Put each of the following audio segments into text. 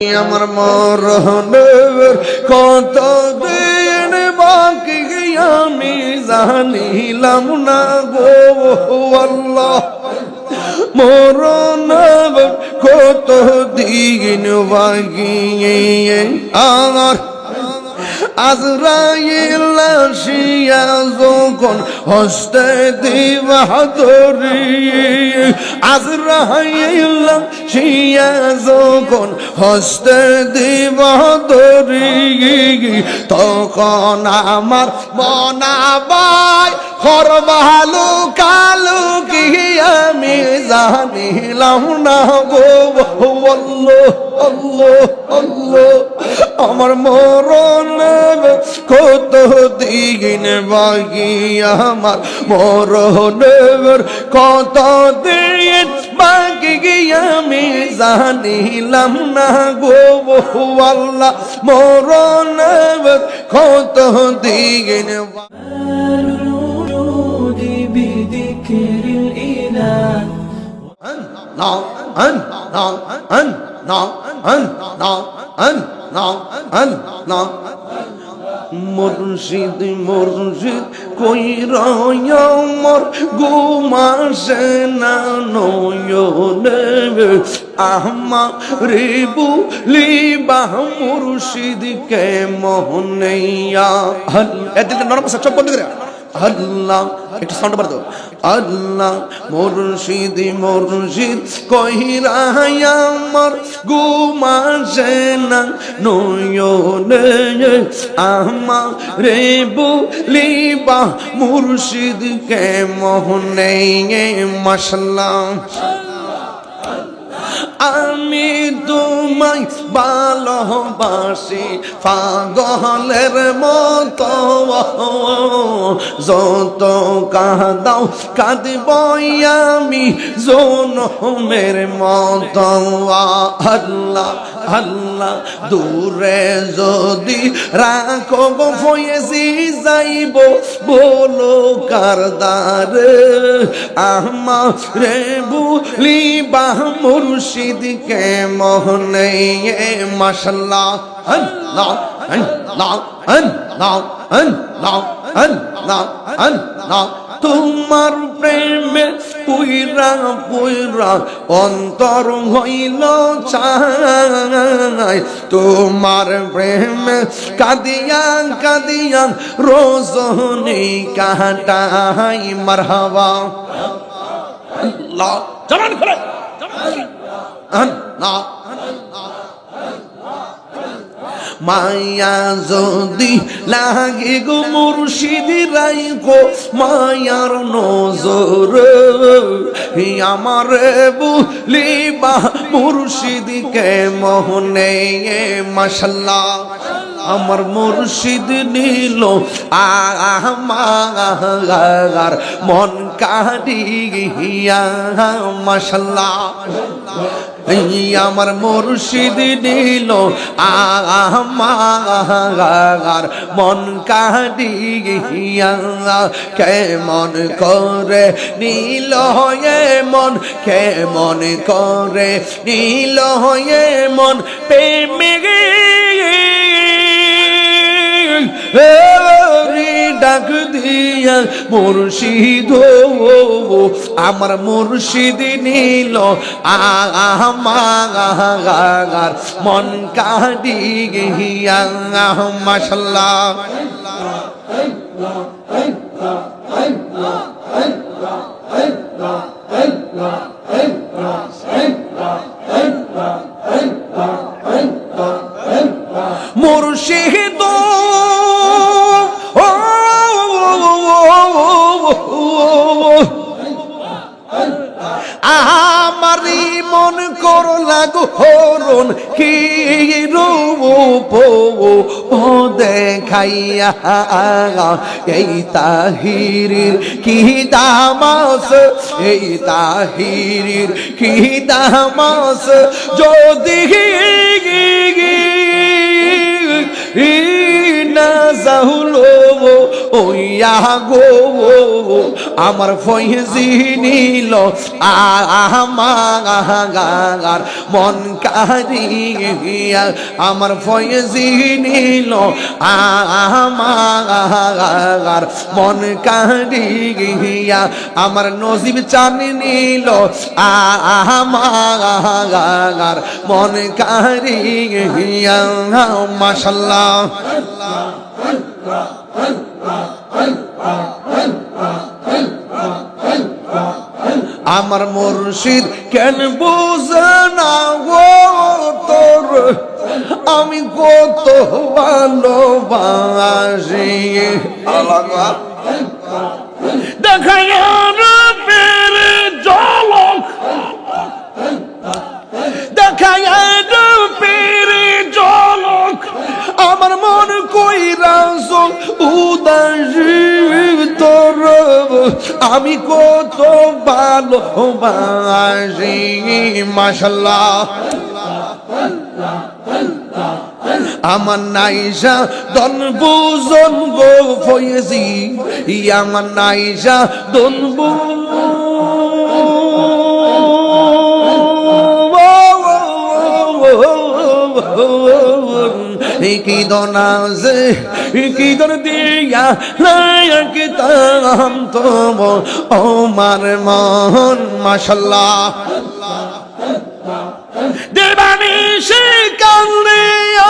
আমার মরণের কত দিন বাকি আমি জানিলাম না গো আল্লাহ। মরণের কত দিন বাকি আমার আজরাইল আসিয়া যখন হস্তে দিবা ধরি, আজরাইল আসিয়া যখন হস্তে দিবা ধরি, তখন আমার মনাবাই করবালু কালু কি আমি জানিলাম না গো আল্লাহ আল্লাহ আল্লাহ। আমার মরণের কত দিন বাকি আমার মরণের কত দিন বাকি আমি জানিলাম না গো আল্লাহ। মরণের কত দিন মুর্শিদ মুর্শিদ কইরা আমার ঘুমাসে না নয়নে, আমারে বলিবা মুর্শিদ কে মোহনেয়া। এদিকে নরম চোখ বন্ধ করে আল্লাহ, একটু সাউন্ড বাড়াতো। আল্লাহ মুর্শিদ মুর্শিদ কইরা আমার ঘুমাসে না নয়নে, আমারে বলিবা মুর্শিদ কে মোহনে। মাশাআল্লাহ আমি তোমায় ভালোবাসি পাগলের মতো, যত কাঁদাও কাঁদব আমি জনমের মতো। আল্লাহ আল্লাহ দূরে যদি রাখো ফয়েছি যাইব বলো কারদারে, আমারে বলিবা মুর্শিদ কে মোহনে। মাশাআল্লাহ আল্লাহ আল্লাহ আল্লাহ আল্লাহ আল্লাহ আল্লাহ। তোমার প্রেমে পুইরা পুইরা অন্তর হইল চাই, তোমার প্রেমে কাঁদিয়া কাঁদিয়া রজনী কাটাই। মারহাবা আল্লাহ জবান খুলে আল্লাহ। মায়া যদি লাগে গো মুর্শিদ রাইখো মায়ার নজর, আমারে বলিবা মুর্শিদ কে মোহনে। মাশাআল্লাহ আমার মুর্শিদ নিল আমার মন কাড়িয়া। মাশাআল্লাহ আমার মুর্শিদ নিল আমার মন কাড়িয়া। কেমন করে নীল হয়ে মন, কেমন করে নীল হয়ে মন প্রেমে ডাক দিয়া মুর্শিদ আমার মুর্শিদ নিল আমার মন কাড়িয়া। মাশাআল্লাহ মুর্শিদ আমারি মন করলা গো হরণ কি রূপ দেখাইয়া, এই তাহিরির কি দামাস, এই তাহিরির কি দামাস যদি না হলো ওইয়া গো আমার ফয়েজি নিল আমার মন কারিয়া আমার ফয়েজি নিল আমার মন কারিয়া আমার নসিব চান নিল আমার মন কারিয়া মাশাআল্লাহ আমার মুর্শিদ কেন বুঝে না গো তোর আমি কত ভালোবাসি আল্লাহ দেখায় পেরে জলক দেখায় পেরে জলক আমার মন কইরাস উদাসী তোর আমি কত ভালোবাসি মাশাআল্লাহ আমার নাইসা দন বুঝন গো ফয়েজি আমার নাইসা দন কি দনাজে কি দর দিয়া লায়ক তাম তোম ওমার মন মাশাআল্লাহ দেবানি সে কান্দে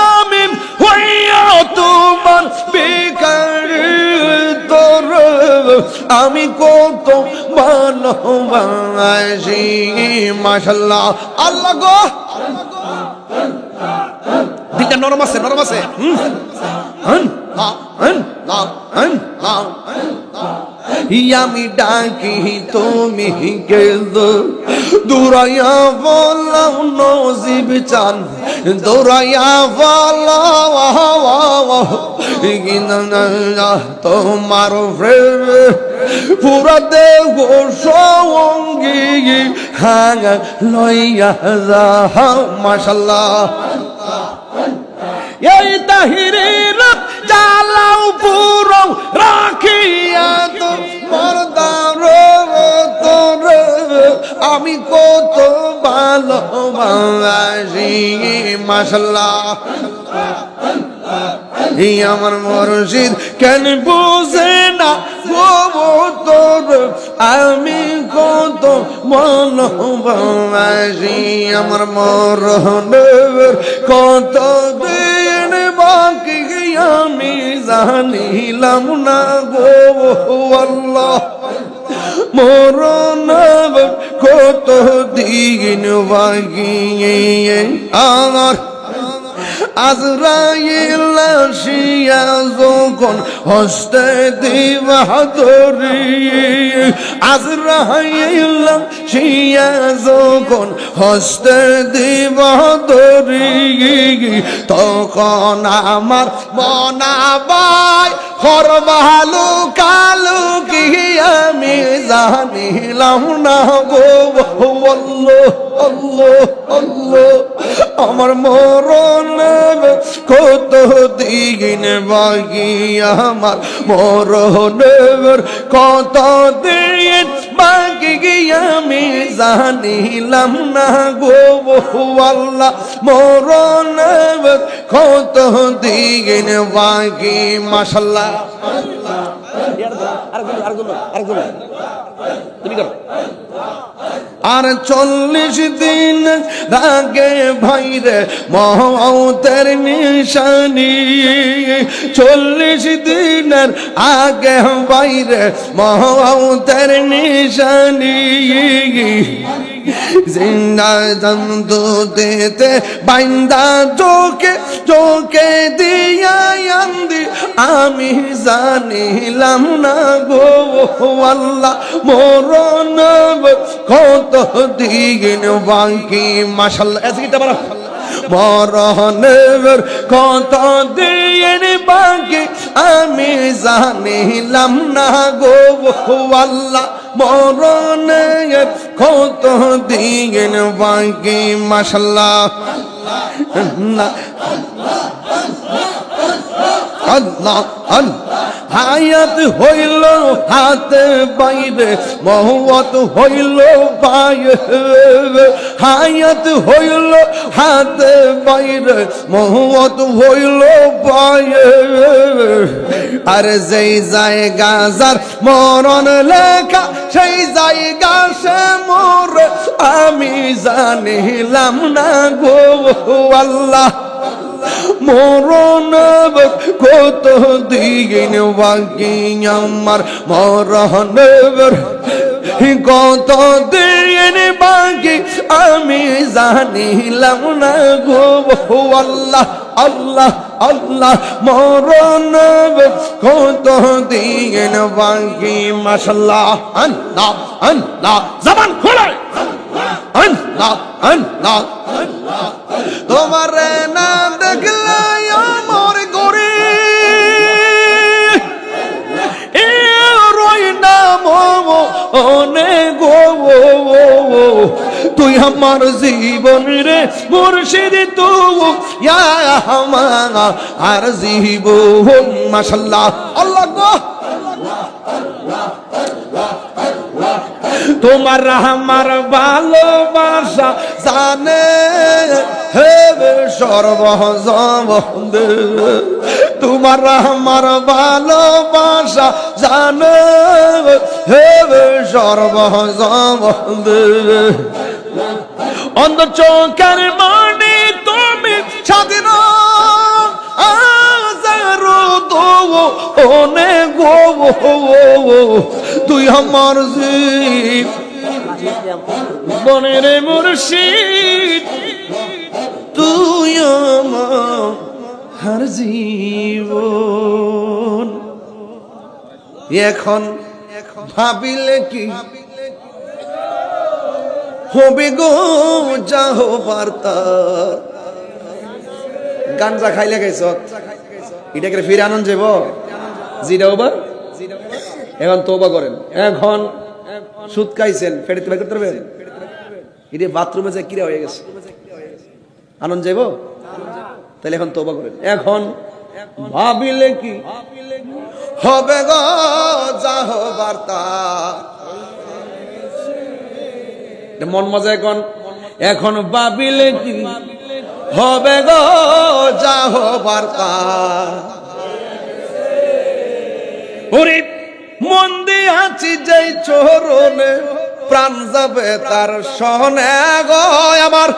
আমি হইয়া তোমার বেকার তোর আমি কত ভালোবাসি মাশাআল্লাহ আল্লাহ গো দিটা নরম আছে আমি ডাকি তুমি গেল দৌড়াইয়া বলাও নজিব চান দৌড়াইয়া বলাও তোমার পুরা দেহ সঙ্গী হ্যাঁ লইয়া যাও মাশাআল্লাহ এই তাহিরের জ্বালাও পুরো রাখিয়া তো মরদার তোর আমি কত ভালোবাসি মাশাআল্লাহ আমার মুর্শিদ কেন বুঝে না গো তোর আমি কত ভালোবাসি আমার মরণের কত দিন বাকি আমি জানিলাম না গো আল্লাহ মরণের কত দিন বাকি আমার আজরাইল আসিয়া যখন হস্তে দিবা ধরি আজরাইল আসিয়া যখন হস্তে দিবা ধরি তখন আমার মনাবাই হরবালু কালু কি আমি জানিলাম না গো আল্লাহ আল্লাহ আল্লাহ আমার মরণের কত দিন বাকি আমার মরণের কত দিন বাকি আমি জানিলাম না গো আল্লাহ মরণের কত দিন বাকি মাশাআল্লাহ আর 40 দিন আগে ভাইরে মওতের নিশানি 40 দিনের আগে ভাইরে মওতের নিশানি জিন্দা জন্তু দেতে বাইন্দা চোখে দিয়া আন্দি আমি জানিলাম না গো আল্লাহ মরণ কত দিন বাকি মাশাআল্লাহ এসিটা বড় মরণের কত দিন বাকি আমি জানিলাম না গো আল্লাহ মরণের কত দিন বাকি মাশাআল্লাহ আল্লাহ আল্লাহ হায়াত হইল হাতে বাইরে মহব্বত হইল পায়ে হায়াত হইল হাতে বাইরে মহব্বত হইল পায়ে আর যেই জায়গা যার মরণ লেখা সেই জায়গা সে মোর আমি জানিলাম না গো আল্লাহ মরণ কত দিন বাকি আমার মরণ কত দিন বাকি আমি জানিলাম না গো আল্লাহ আল্লাহ আল্লাহ মরণ কত দিন বাকি মাশাআল্লাহ আল্লাহ আল্লাহ জবান খোলে আল্লাহ আল্লাহ তোমার না দেখলে আমার গরে রই না মনে গো তুই আমার জীবন রে মুর্শিদ তুই আমার জীবন মাশাআল্লাহ আল্লাহ গো তোমার আমার ভালোবাসা জানে হে সর্বজবন্দ তোমার আমার ভালোবাসা জানে হে সর্বজবন্দ অন্ধ চোখের মানে তুমি স্বাধীন ওনে গো তুই আমার জীবনের মুর্শিদ তুই আমার জীবন এখন ভাবিলে কি হবে গো যাহ বার্তা গাঞ্জা খাইলে খাইছ এটাকে ফিরে আনন্দ যাব জিরা ওবা এখন তওবা করেন এখন সুদ খাইছেন ফেরত বের করতে পারবেন এটা বাথরুমে যে কিরা হয়ে গেছে আনন্দ যাব তাহলে এখন তওবা করেন এখন ভাবিলে কি হবে গো যাহ বার্তা মন মজা এখন ভাবিলে কি হবে গো যাহ বার্তা ওরে মন দিয়ে আছি যেই চরণে প্রাণ যাবে তার সনে গো আমার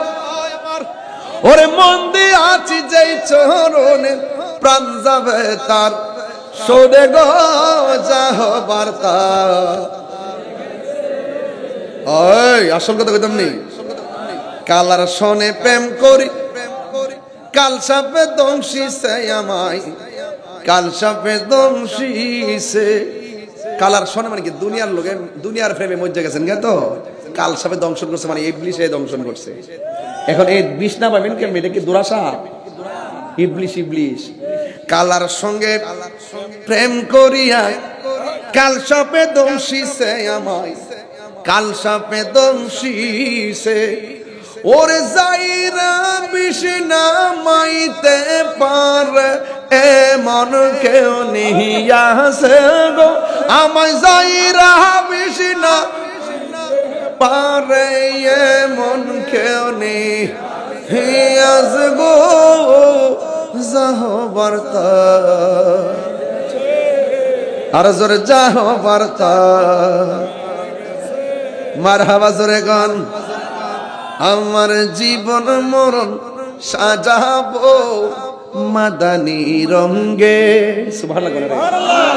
ওরে মন দিয়ে আছি যেই চরণে প্রাণ যাবে তার সনে গো যাহ বার্তা ওই আসল কথা কইতাম নি কালার সনে প্রেম করি কাল সাপে দংশিছে আমায় কাল সাপে দংশিছে কালার শোনে মানে কি দুনিয়ার লোকে দুনিয়ার প্রেমে মজ্জা গেছেন গে তো কাল সাপে দংশন করছে মানে ইবলিশে দংশন করছে এখন এই বিষ না পাবেন কেমন এটা কি দুরাশা ইবলিশ ইবলিশ কালার সঙ্গে প্রেম করিয়া কাল সাপে দংশিছে আমায় কাল সাপে দংশিছে ওরে যাইরা বিষ না মাইতে পারে এমন কেউ নিহিয়াছে গো আমায় যাইরা বিষ না পারে এমন কেউ নিহিয়াছে গো যাহ বার্তা আর জোরে যাহ বার্তা মারহাবা জোরে গান আমার জীবন মরণ সাজাবো মাদানী রঙ্গে সুবহানাল্লাহ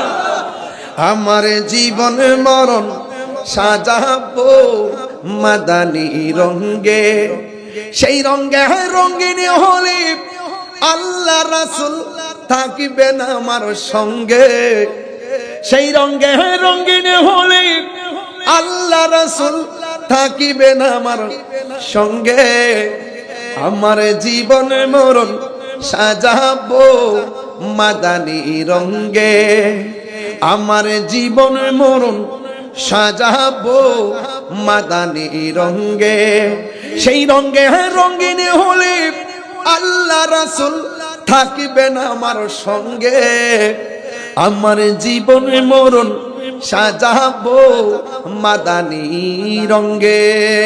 আমার জীবন মরণ সাজাবো মাদানী রঙ্গে সেই রঙ্গে রঙ্গিনী হলে আল্লাহ রাসূল থাকিবেন আমার সঙ্গে সেই রঙ্গে রঙ্গিনী হলে আল্লাহ রাসূল থাকিবেন আমার সঙ্গে আমার জীবন মরণ সাজাবো মাদানী রঙ্গে আমার জীবন মরণ সাজাবো মাদানী রঙ্গে সেই রঙ্গে রঙ্গিনী হলে আল্লাহ রাসূল থাকিবেন আমার সঙ্গে, আমার জীবন মরণ সাজাবো মাদানী রঙ্গে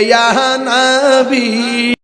ইয়া নবী।